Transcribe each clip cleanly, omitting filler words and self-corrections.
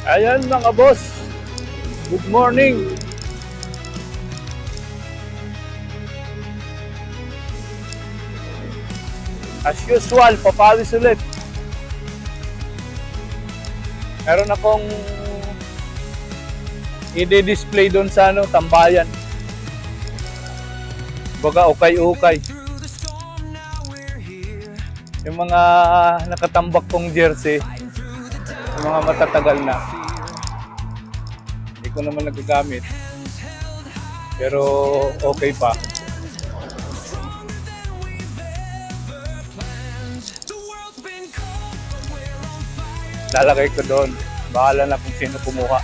Ayan mga boss, good morning. As usual, papawis ulit. Meron akong i-display doon sa tambayan. Baga ukay-ukay. Yung mga nakatambak kong jersey, yung mga matatagal na. Hindi ko naman nagagamit. Pero okay pa. Lalagay ko doon. Bahala na kung sino kumuha.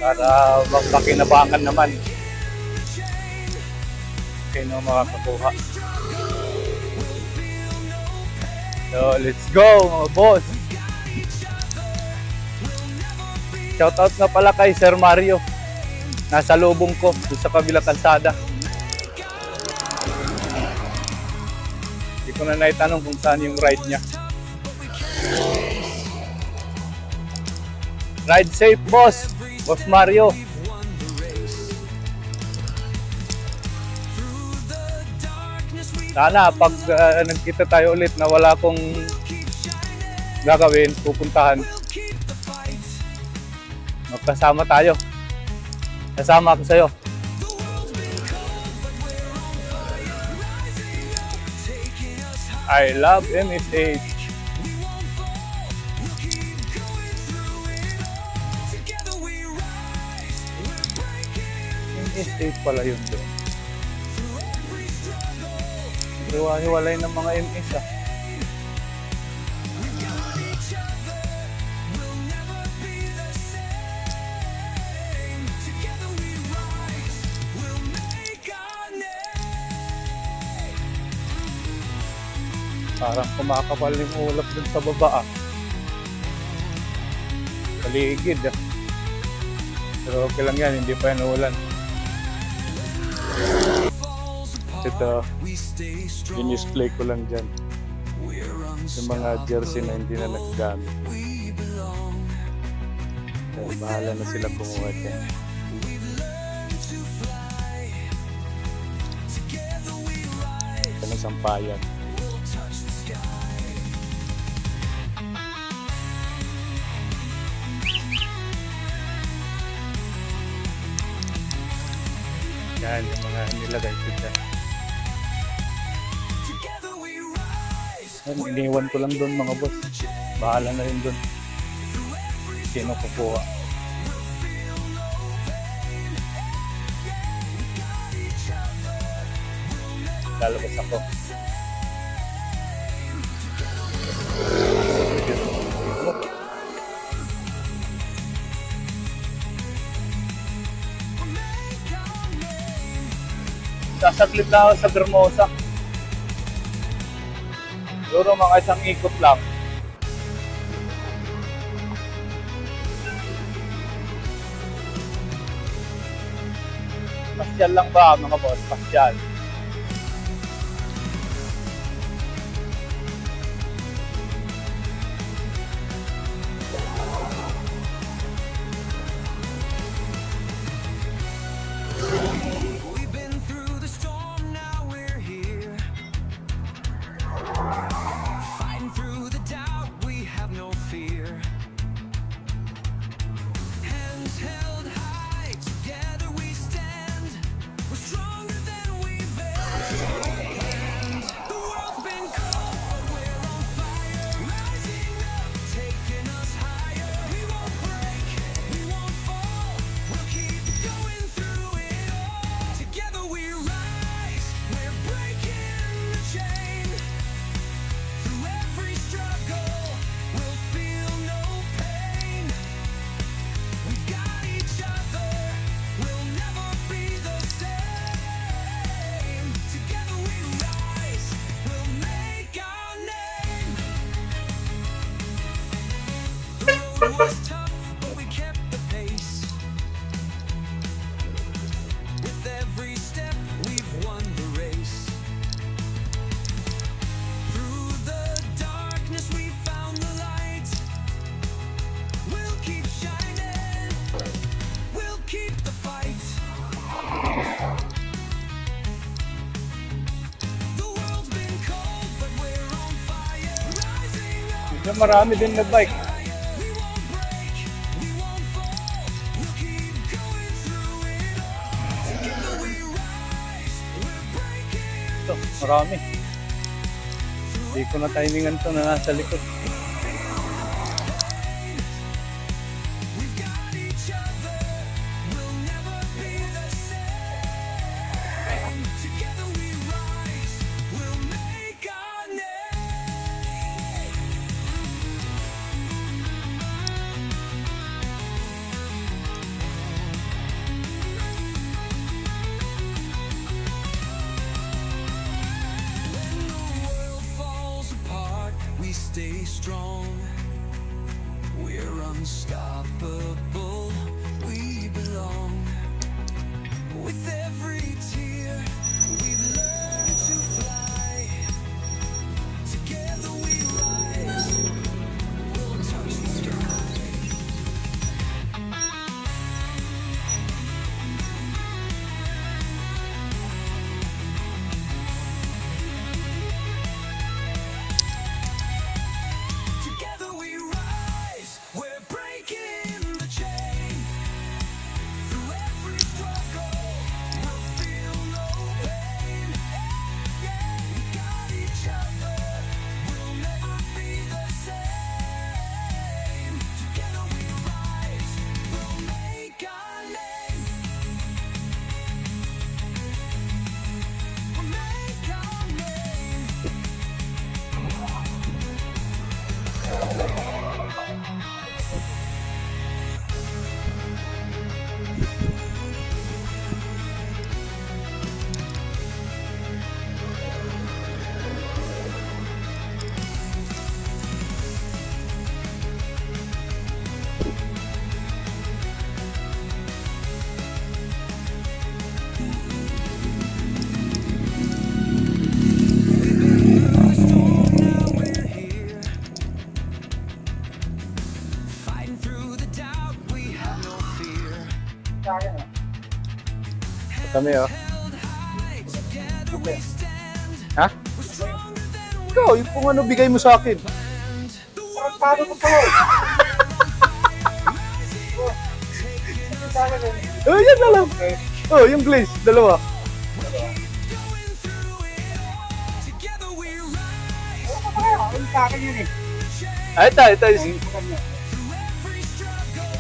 Para makinabangan naman. Sino makakakuha. So, let's go mga boss. Shoutout na pala kay Sir Mario. Nasa lubong ko, doon sa kabilang kalsada. Hindi ko na naitanong kung saan yung ride niya. Ride safe, boss. Boss Mario. Sana pag nagkita tayo ulit na wala akong gagawin, pupuntahan. Magkasama tayo. Kasama ako sa'yo. I love MSH. MSH pala yun doon. Hiwa-hiwalay ng mga MS ah. Parang kumakapal yung ulap dun sa baba ah. Paligid ah. Pero okay lang yan, hindi pa yan ulan. Ito, in-display ko lang dyan. Yung mga jersey na hindi na naggamit. So, bahala na sila kumuha dyan. Ito na sampayan. Yan, yung mga nilagay ko dyan. Iniwan ko lang doon mga boss. Bahala na rin doon. Sino kukuha. Lalabas ako. Sasaglit na ako sa Bermosa. Siguro mga isang ikot lang. Pasyal lang ba mga boss? Pasyal. Yung marami din na bike. Ito, marami. Hindi ko na timingan to na nasa likod. We stay strong, we're unstoppable, we belong. With every tear, we've learned to fly. Together we rise, we'll touch the sky. Together we rise, we're breaking the chain. Through every struggle, we'll feel no pain. Yeah, we got each other, we'll never be the same. Together we rise, we'll make our name. We'll make our name. Fighting through the doubt, we have no fear. Ito kami, oh. Together we stand. Ha? We're stronger than we Ikaw, yung kung ano bigay mo sa akin. planned. The world ko to? Oh, yan na lang. Oh, yung glaze, dalawa. going through it all. Together we rise. Ay, ito. Through every struggle,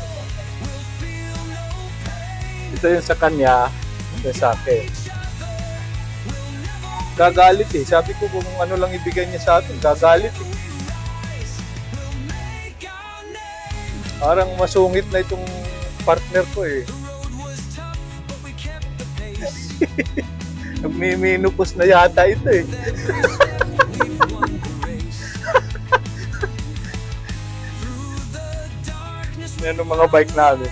we'll feel no pain. Ito yung sa kanya, ito sa akin. Each other, we'll never Gagalit eh. Sabi ko kung ano lang ibigay niya sa atin, gagalit eh. rise. We'll make our name. Parang masungit na itong partner ko eh. The road was tough, but we kept the pace. Nagmiminupos na yata ito eh. We've won the race. Through the darkness, Yan ang mga bike namin.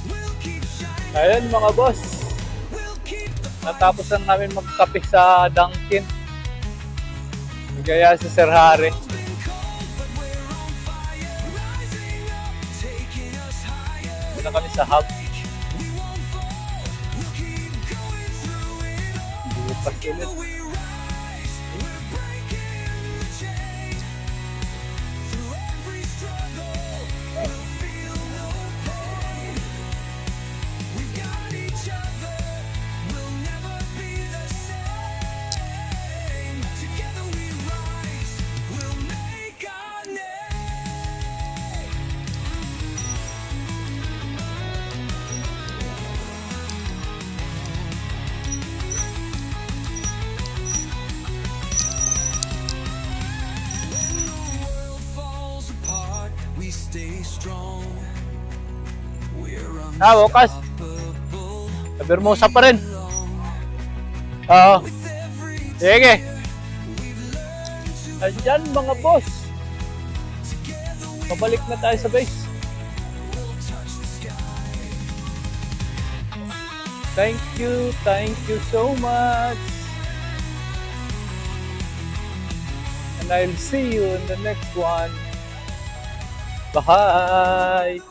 we'll keep shining. Ayan mga boss. We'll keep the fight. Natapos na namin magkape sa Dunkin. Nagaya si Sir Harry. Been cold, but we're on fire. Rising up, taking us higher. Doon na kami sa hub. We won't fall. We'll keep going through it all. Hindi pa sila. Together we rise. We're breaking the chain. Through every struggle, we'll feel no pain. We've got each other. We'll never be the same. Together we rise. We'll make our name. When the world falls apart, we stay strong. We're Wakas. unstoppable. Sa Bermosa pa rin. Oo. With every Sige. we've learned to Andyan mga boss. together we Pabalik na tayo sa base. will touch the sky. Thank you so much. And I'll see you in the next one. Bye!